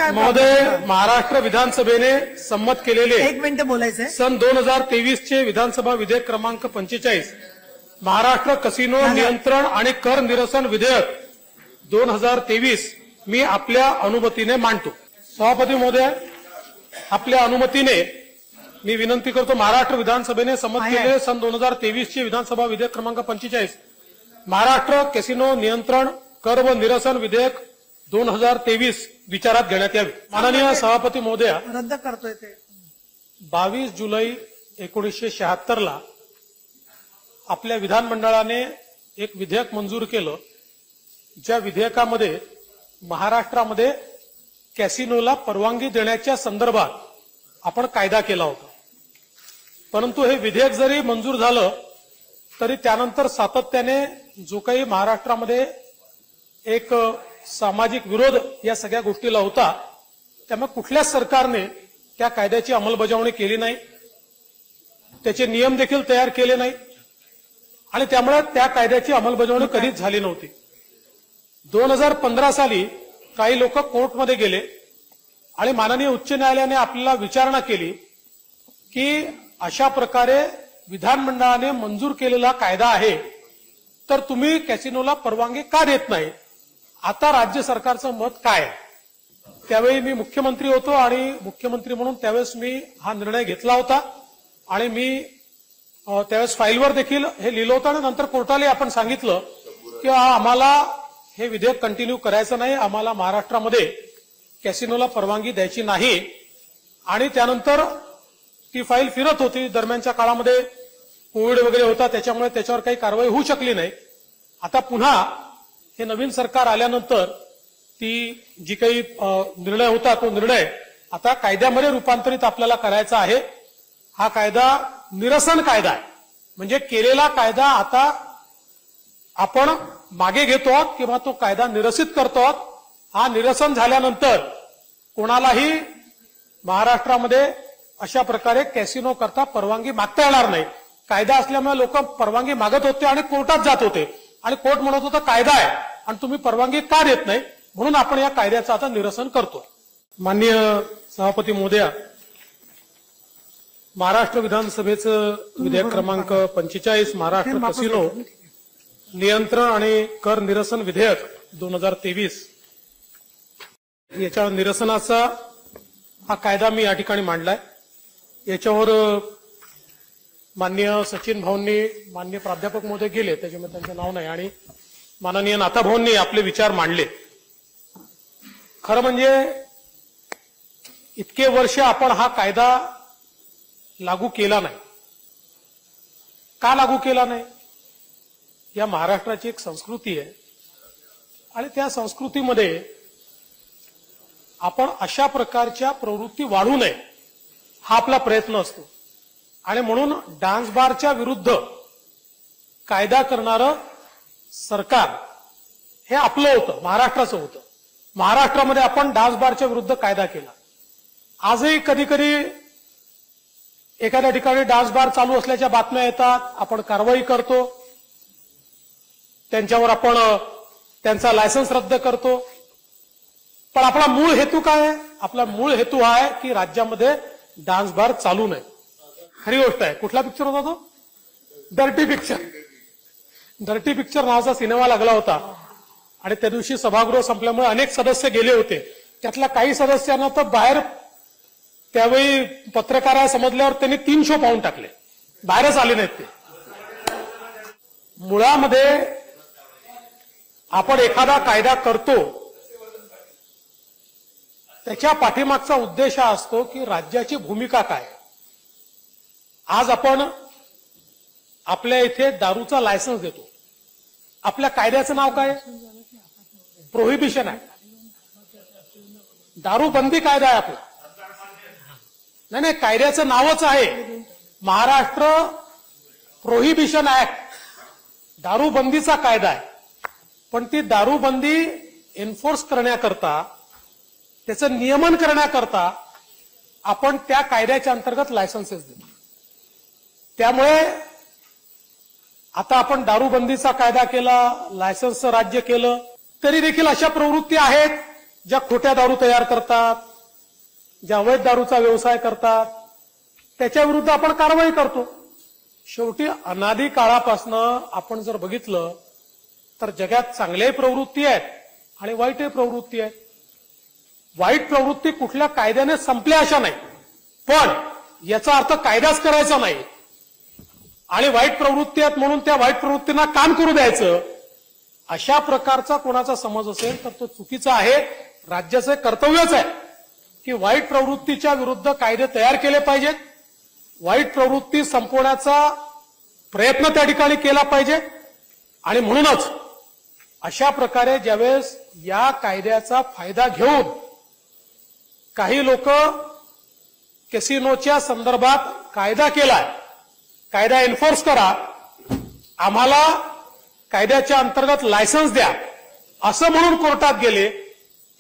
काय महोदय, महाराष्ट्र विधानसभेने संमत केलेले 1 मिनिट बोलायचंय. सन 2023 चे विधानसभा विधेयक क्रमांक 45 महाराष्ट्र कसिनो नियंत्रण आणि कर निरसन विधेयक 2023 मी आपल्या अनुमतीने मांडतो. सभापती महोदय, आपल्या अनुमतीने मी विनंती करतो, महाराष्ट्र विधानसभेने संमत केलेले सन 2023 चे विधानसभा विधेयक क्रमांक 45 महाराष्ट्र कॅसिनो नियंत्रण कर व निरसन विधेयक 2023 विचारात घेण्यात यावे. माननीय सभापती महोदया, रद्द करतोय ते. 22 जुलै 1976 ला आपल्या विधानमंडळाने एक विधेयक मंजूर केलं, ज्या विधेयकामध्ये महाराष्ट्रामध्ये कॅसिनोला परवानगी देण्याच्या संदर्भात आपण कायदा केला होता. परंतु हे विधेयक जरी मंजूर झालं तरी त्यानंतर सातत्याने जो काही महाराष्ट्रामध्ये एक सामाजिक विरोध या सगळ्या गोष्टीला होता, त्यामुळे कुठल्याच सरकारने त्या कायद्याची अंमलबजावणी केली नाही, त्याचे नियम देखील तयार केले नाही आणि त्यामुळे त्या कायद्याची अंमलबजावणी कधीच झाली नव्हती. 2015 साली काही लोक कोर्टमध्ये गेले आणि माननीय उच्च न्यायालयाने आपल्याला विचारणा केली की अशा प्रकारे विधानमंडळाने मंजूर केलेला कायदा आहे, तर तुम्ही कॅसिनोला परवानगी का देत नाही? आता राज्य सरकारचं मत काय आहे? त्यावेळी मी मुख्यमंत्री होतो आणि मुख्यमंत्री म्हणून त्यावेळेस मी हा निर्णय घेतला होता आणि मी त्यावेळेस फाईलवर देखील हे लिहिलं होतं आणि नंतर कोर्टाला आपण सांगितलं की आम्हाला हे विधेयक कंटिन्यू करायचं नाही, आम्हाला महाराष्ट्रामध्ये कॅसिनोला परवानगी द्यायची नाही. आणि त्यानंतर ती फाईल फिरत होती. दरम्यानच्या काळामध्ये कोविड वगैरे होता, त्याच्यामुळे त्याच्यावर काही कारवाई होऊ शकली नाही. आता पुन्हा हे नवीन सरकार आल्यानंतर ती जी काही निर्णय होता तो निर्णय आता कायद्यामध्ये रूपांतरित आपल्याला करायचा आहे. हा कायदा निरसन कायदा आहे, म्हणजे केलेला कायदा आता आपण मागे घेतो आहोत किंवा तो कायदा निरसित करतो आहोत. हा निरसन झाल्यानंतर कोणालाही महाराष्ट्रामध्ये अशा प्रकारे कॅसिनो करता परवानगी मागता येणार नाही. कायदा असल्यामुळे लोक परवानगी मागत होते आणि कोर्टात जात होते आणि कोर्ट म्हणत होतं कायदा आहे आणि तुम्ही परवानगी का देत नाही, म्हणून आपण या कायद्याचं आता निरसन करतोय. माननीय सभापती महोदया, महाराष्ट्र विधानसभेचं विधेयक क्रमांक 45 महाराष्ट्र कसिनो नियंत्रण आणि कर निरसन विधेयक 2023 याच्या निरसनाचा हा कायदा मी या ठिकाणी मांडलाय. याच्यावर माननीय सचिन भाऊंनी, माननीय प्राध्यापक महोदय गेले, त्याच्यामुळे त्यांचं नाव नाही, आणि माननीय नाथा भाऊंनी आपले विचार मांडले. खरं म्हणजे इतके वर्ष आपण हा कायदा लागू केला नाही. का लागू केला नाही? या महाराष्ट्राची एक संस्कृती आहे आणि त्या संस्कृतीमध्ये आपण अशा प्रकारच्या प्रवृत्ती वाढू नये हा आपला प्रयत्न असतो. आणि म्हणून डान्स बारच्या विरुद्ध कायदा करणारं सरकार हे आपलं होतं, महाराष्ट्राचं होतं. महाराष्ट्रामध्ये आपण डान्स बारच्या विरुद्ध कायदा केला. आजही कधी कधी एखाद्या ठिकाणी डान्स बार चालू असल्याच्या बातम्या येतात, आपण कारवाई करतो, त्यांच्यावर आपण त्यांचा लायसन्स रद्द करतो. पण आपला मूळ हेतू काय आहे? आपला मूळ हेतू हा आहे की राज्यामध्ये डान्स बार चालू नये. खरी गोष्ट आहे. कुठला पिक्चर होता तो? Dirty picture. डर्टी पिक्चर नावाचा सिनेमा लागला होता आणि त्या दिवशी सभागृह संपल्यामुळे अनेक सदस्य गेले होते. त्यातल्या काही सदस्यांना तर बाहेर, त्यावेळी पत्रकार समजल्यावर त्यांनी 3 शो पाहून टाकले, बाहेरच आले नाहीत ते. मुळामध्ये आपण एखादा कायदा करतो त्याच्या पाठीमागचा उद्देश हा असतो की राज्याची भूमिका काय. आज आपण आपल्या इथे दारूचा लायसन्स देतो, आपल्या कायद्याचं नाव काय? प्रोहिबिशन आहे. दारूबंदी कायदा आहे आपला. नाही, कायद्याचं नावच आहे महाराष्ट्र प्रोहिबिशन ऍक्ट. दारूबंदीचा कायदा आहे, पण ती दारूबंदी एन्फोर्स करण्याकरता, त्याचं नियमन करण्याकरता आपण त्या कायद्याच्या अंतर्गत लायसन्सेस देतो. त्यामुळे आता आपण दारूबंदीचा कायदा केला, लायसन्सचं राज्य केलं, तरी देखील अशा प्रवृत्ती आहेत ज्या खोट्या दारू तयार करतात, ज्या अवैध दारूचा व्यवसाय करतात, त्याच्या विरुद्ध आपण कारवाई करतो. शेवटी अनादी काळापासनं आपण जर बघितलं तर जगात चांगल्याही प्रवृत्ती आहेत आणि वाईटही प्रवृत्ती आहेत. वाईट प्रवृत्ती कुठल्या कायद्याने संपल्या अशा नाही, पण याचा अर्थ कायदाच करायचा नाही. आणि वाईट प्रवृत्ती आहेत म्हणून त्या वाईट प्रवृत्तींना काम करू द्यायचं, अशा प्रकारचा कोणाचा समज असेल तर तो चुकीचा आहे. राज्याचं कर्तव्यच आहे की वाईट प्रवृत्तीच्या विरुद्ध कायदे तयार केले पाहिजेत, वाईट प्रवृत्ती संपवण्याचा प्रयत्न त्या ठिकाणी केला पाहिजे. आणि म्हणूनच अशा प्रकारे ज्यावेळेस या कायद्याचा फायदा घेऊन काही लोक कॅसिनोच्या संदर्भात कायदा केलाय, कायदा एन्फोर्स करा, आम्हाला कायद्याच्या अंतर्गत लायसन्स द्या असं म्हणून कोर्टात गेले,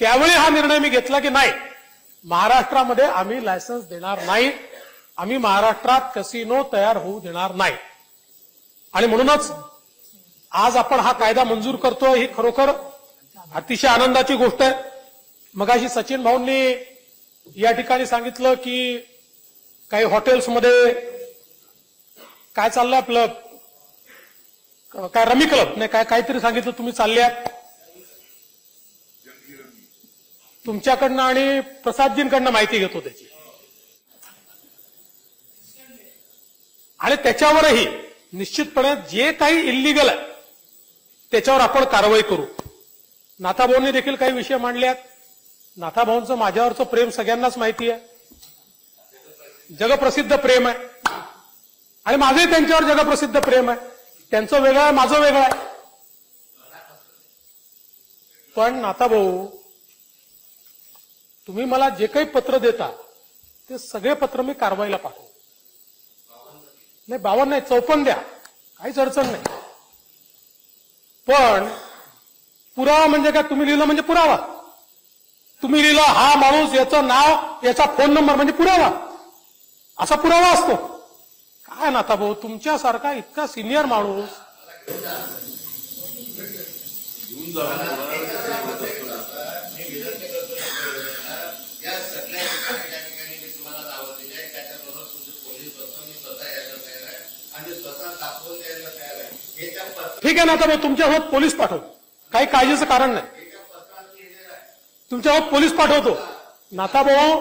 त्यावेळी हा निर्णय मी घेतला की नाही, महाराष्ट्रामध्ये आम्ही लायसन्स देणार नाही, आम्ही महाराष्ट्रात कॅसिनो तयार होऊ देणार नाही. आणि म्हणूनच आज आपण हा कायदा मंजूर करतोय, ही खरोखर अतिशय आनंदाची गोष्ट आहे. मगाशी सचिन भाऊंनी या ठिकाणी सांगितलं की काही हॉटेल्समध्ये काय चाललंय आपलं, काय रमी क्लब नाही काय काहीतरी सांगितलं तुम्ही चालल्यात तुमच्याकडनं आणि प्रसादजींकडनं माहिती घेतो त्याची. आणि त्याच्यावरही निश्चितपणे जे काही इल्लीगल आहे त्याच्यावर आपण कारवाई करू. नाथाभाऊंनी देखील काही विषय मांडले आहेत. नाथाभाऊंचं माझ्यावरचं प्रेम सगळ्यांनाच माहिती आहे, जगप्रसिद्ध प्रेम आहे. आणि माझंही त्यांच्यावर जगप्रसिद्ध प्रेम आहे. त्यांचं वेगळं आहे, माझं वेगळं आहे. पण नाथाभाऊ, तुम्ही मला जे काही पत्र देता ते सगळे पत्र मी कारवाईला पाठवतो. नाही 52 नाही 54 द्या, काहीच अडचण नाही. पण पुरावा म्हणजे काय, तुम्ही लिहिलं म्हणजे पुरावा. तुम्ही लिहिलं हा माणूस, याचं नाव, याचा फोन नंबर म्हणजे पुरावा, असा पुरावा असतो. काय नाथाभाऊ, तुमच्यासारखा इतका सिनियर माणूस ठीक आहे नाथाभाऊ, तुमच्यासोबत पोलीस पाठवतो, काही काळजीचं कारण नाही. तुमच्यासोबत पोलीस पाठवतो. नाथाभाऊ,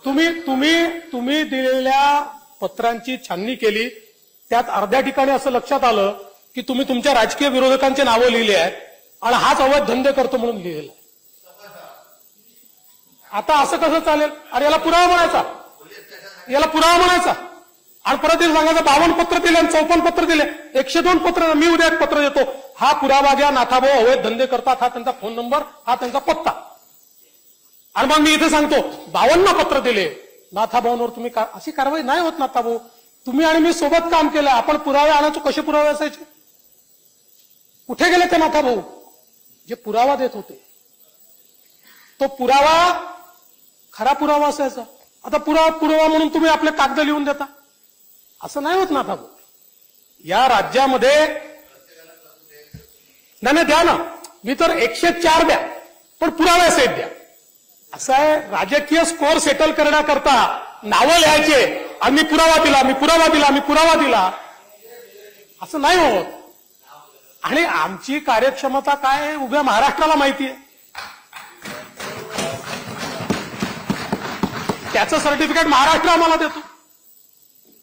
तुम्ही दिलेल्या पत्रांची छाननी केली, त्यात अर्ध्या ठिकाणी असं लक्षात आलं की तुम्ही तुमच्या राजकीय विरोधकांची नावं लिहिली आहेत आणि हाच अवैध धंदे करतो म्हणून लिहिलेलं आहे. आता असं कसं चालेल? अरे याला पुरावा म्हणायचा, याला पुरावा म्हणायचा. आणि परत हे सांगायचं 52 पत्र दिले आणि 54 पत्र दिले, 102 पत्र. मी उद्या एक पत्र देतो, हा पुरावा घ्या, नाथाभाऊ अवैध धंदे करतात, हा त्यांचा फोन नंबर, हा त्यांचा पत्ता. आणि मग मी इथे सांगतो 52 पत्र दिले नाथाभाऊंवर, तुम्ही अशी कारवाई नाही होत नाथाभाऊ. तुम्ही आणि मी सोबत काम केलं, आपण पुरावे आणायचो. कसे पुरावे असायचे? कुठे गेले ते नाथाभाऊ जे पुरावा देत होते? तो पुरावा खरा पुरावा असायचा. आता पुरावा म्हणून तुम्ही आपले कागद लिहून देता, असं नाही होत नाथाभाऊ. या राज्यामध्ये नाही द्या ना, मी तर 104 द्या, पण पुराव्या सहित द्या. असं आहे, राजकीय स्कोअर सेटल करण्याकरता नावं लिहायचे, आणि मी पुरावा दिला, मी पुरावा दिला, मी पुरावा दिला, असं नाही होत. आणि आमची कार्यक्षमता काय आहे उभ्या महाराष्ट्राला माहिती आहे. त्याचं सर्टिफिकेट महाराष्ट्र आम्हाला देतो.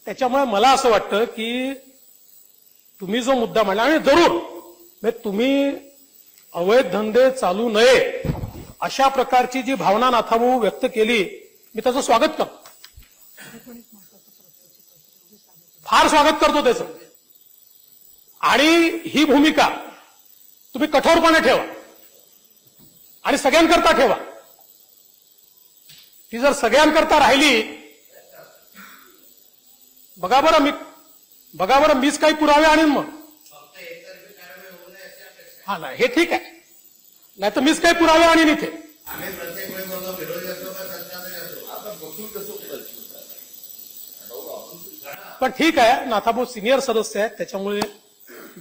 त्याच्यामुळे मला असं वाटतं की तुम्ही जो मुद्दा मांडला, आणि जरूर तुम्ही अवैध धंदे चालू नये अशा प्रकारची जी भावना नाथाभाऊ व्यक्त केली, मी त्याचं स्वागत करतो, फार स्वागत करतो त्याचं. आणि ही भूमिका तुम्ही कठोरपणे ठेवा आणि सगळ्यांकरता ठेवा. ती जर सगळ्यांकरता राहिली, बघा बरं मीच काही पुरावे आणीन मग. हा नाही, हे ठीक आहे, नाही तर मीच काही पुरावे आणीन इथे. पण ठीक आहे, नाथाभाऊ सिनियर सदस्य आहेत, त्याच्यामुळे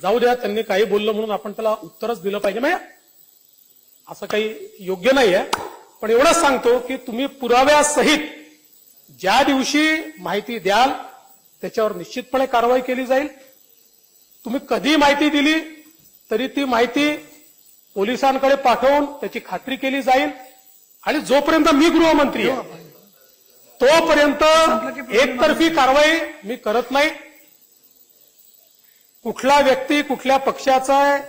जाऊ द्या. त्यांनी काही बोललं म्हणून आपण त्याला उत्तरच दिलं पाहिजे, म्हणजे असं काही योग्य नाही आहे. पण एवढंच सांगतो की तुम्ही पुराव्यासहित ज्या दिवशी माहिती द्याल त्याच्यावर निश्चितपणे कारवाई केली जाईल. तुम्ही कधी माहिती दिली तरी ती माहिती पोलिसांकडे पाठवून त्याची खात्री केली जाईल. आणि जोपर्यंत मी गृहमंत्री आहे तोपर्यंत एकतर्फी कारवाई मी करत नाही. कुठला व्यक्ती कुठल्या पक्षाचा आहे,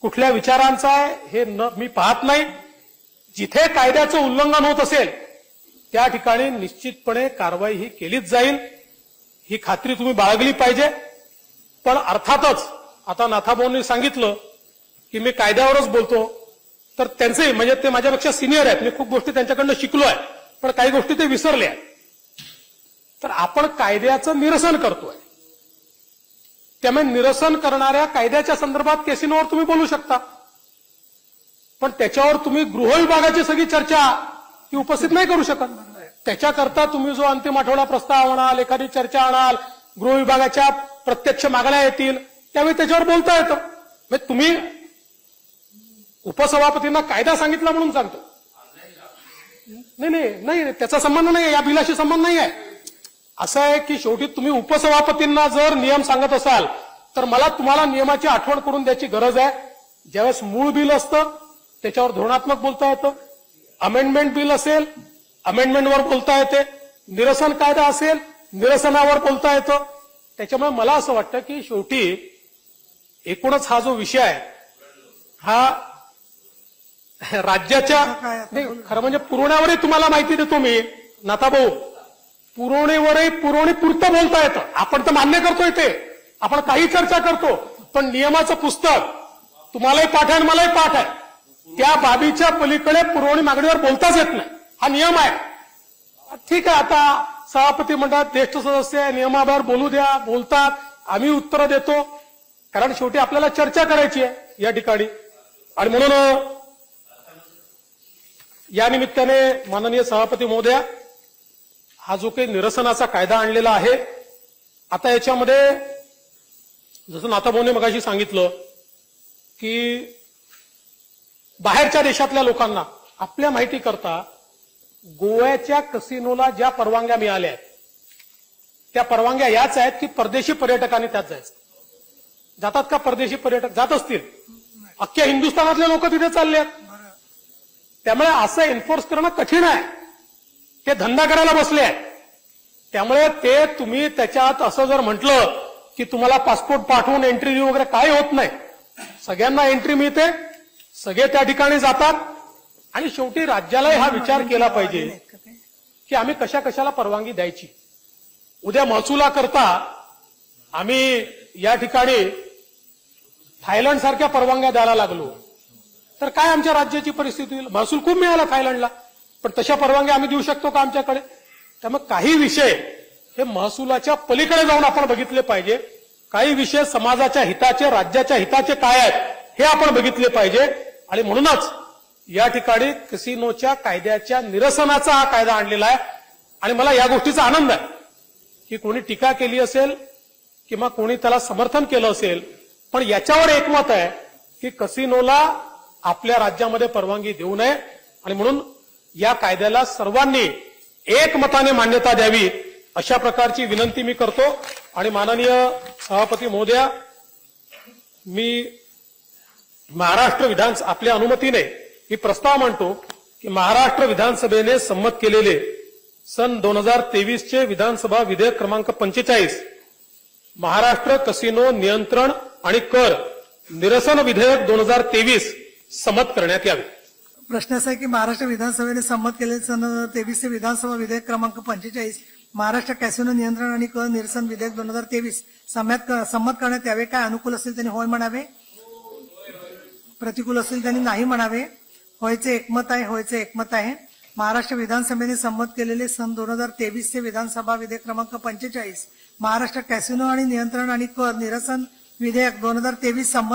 कुठल्या विचारांचा आहे हे मी पाहत नाही. जिथे कायद्याचं उल्लंघन होत असेल त्या ठिकाणी निश्चितपणे कारवाई ही केलीच जाईल. ही खात्री तुम्ही बाळगली पाहिजे. पण अर्थातच आता नाथाभाऊंनी सांगितलं की मी कायद्यावरच बोलतो, तर त्यांचे म्हणजे ते माझ्यापेक्षा सिनियर आहेत, मी खूप गोष्टी त्यांच्याकडनं शिकलो आहे, पण काही गोष्टी ते विसरले आहेत. तर आपण कायद्याचं निरसन करतोय, त्यामुळे निरसन करणाऱ्या कायद्याच्या संदर्भात केसींवर तुम्ही बोलू शकता, पण त्याच्यावर तुम्ही गृह विभागाची सगळी चर्चा ती उपस्थित नाही करू शकत. त्याच्याकरता तुम्ही जो अंतिम आठवडा प्रस्ताव आणाल, एखादी चर्चा आणाल, गृह विभागाच्या प्रत्यक्ष मागण्या येतील, त्यावेळी त्याच्यावर बोलता येतं. म्हणजे तुम्ही उपसभापतींना कायदा सांगितला म्हणून सांगतो. नाही, त्याचा संबंध नाही, या बिलाशी संबंध नाही आहे. असं आहे की शेवटी तुम्ही उपसभापतींना जर नियम सांगत असाल तर मला तुम्हाला नियमाची आठवण करून द्यायची गरज आहे. ज्यावेळेस मूळ बिल असतं त्याच्यावर धोरणात्मक बोलता येतं, अमेंडमेंट बिल असेल अमेंडमेंटवर बोलता येते, निरसन कायदा असेल निरसनावर बोलता येतं. त्याच्यामुळे मला असं वाटतं की शेवटी एकूणच हा जो विषय आहे हा राज्याच्या खरं म्हणजे पुरवण्यावरही तुम्हाला माहिती देतो मी नाथाभाऊ, पुरवणी पुरतं बोलता येतं. आपण तर मान्य करतोय ते, आपण काही चर्चा करतो, पण नियमाचं पुस्तक तुम्हालाही पाठ आहे आणि मलाही पाठ आहे. त्या बाबीच्या पलीकडे पुरवणी मागणीवर बोलताच येत नाही, हा नियम आहे. ठीक आहे, आता सभापती मंडळात ज्येष्ठ सदस्य आहे, नियमाबाहेर बोलू द्या, बोलतात, आम्ही उत्तरं देतो, कारण शेवटी आपल्याला चर्चा करायची आहे या ठिकाणी. आणि म्हणून या निमित्ताने माननीय सभापती महोदया, हा जो काही निरसनाचा कायदा आणलेला आहे, आता याच्यामध्ये जसं नाथाभाऊने मगाशी सांगितलं की बाहेरच्या देशातल्या लोकांना आपल्या माहिती करता गोव्याच्या कसिनोला ज्या परवानग्या मिळाल्या आहेत त्या परवानग्या याच आहेत की परदेशी पर्यटकांनी त्यात जायचं. जातात का परदेशी पर्यटक? जात असतील. अख्ख्या हिंदुस्थानातले लोक तिथे चालले आहेत. त्यामुळे असं एन्फोर्स करणं कठीण आहे. ते धंदा करायला बसले आहेत. त्यामुळे ते तुम्ही त्याच्यात असं जर म्हटलं की तुम्हाला पासपोर्ट पाठवून एंट्री देऊ वगैरे काही होत नाही. सगळ्यांना एंट्री मिळते, सगळे त्या ठिकाणी जातात. आणि शेवटी राज्यालाही हा विचार केला पाहिजे की आम्ही कशाला परवानगी द्यायची. उद्या महसुलाकरता आम्ही या ठिकाणी थायलंड सारख्या परवानग्या द्यायला लागलो तर काय आमच्या राज्याची परिस्थिती होईल? महसूल खूप मिळाला थायलंडला, पण तशा परवानग्या आम्ही देऊ शकतो का आमच्याकडे? त्यामुळे काही विषय हे महसुलाच्या पलीकडे जाऊन आपण बघितले पाहिजे. काही विषय समाजाच्या हिताचे, राज्याच्या हिताचे काय आहेत हे आपण बघितले पाहिजे. आणि म्हणूनच या ठिकाणी कसिनोच्या कायद्याच्या निरसनाचा हा कायदा आणलेला आहे. आणि मला या गोष्टीचा आनंद आहे की कोणी टीका केली असेल किंवा कोणी त्याला समर्थन केलं असेल, पण याच्यावर एकमत आहे की कसिनोला आपल्या राज्यामध्ये परवानगी देऊ नये. आणि म्हणून या कायद्याला सर्वांनी एकमताने मान्यता द्यावी अशा प्रकारची विनंती मी करतो. आणि माननीय सभापती महोदया, मी महाराष्ट्र विधानसभा आपल्या अनुमतीने ही प्रस्ताव मांडतो की महाराष्ट्र विधानसभेने संमत केलेले सन 2023चे विधानसभा विधेयक क्रमांक 45 महाराष्ट्र कसिनो नियंत्रण आणि कर निरसन विधेयक 2023 संमत करण्यात यावे. प्रश्न असा आहे की महाराष्ट्र विधानसभेने संमत केलेले सन 2023 विधानसभा विधेयक क्रमांक 45 महाराष्ट्र कॅसिनो नियंत्रण आणि कर निरसन विधेयक 2023 संमत करण्यात यावे. काय अनुकूल असेल त्यांनी होय म्हणावे, प्रतिकूल असेल त्यांनी नाही म्हणावे. होयचे एकमत आहे, होयचे एकमत आहे. महाराष्ट्र विधानसभेने संमत केलेले सन 2023 विधानसभा विधेयक क्रमांक 45 महाराष्ट्र कॅसिनो आणि नियंत्रण आणि कर निरसन विधेयक 2023 संमत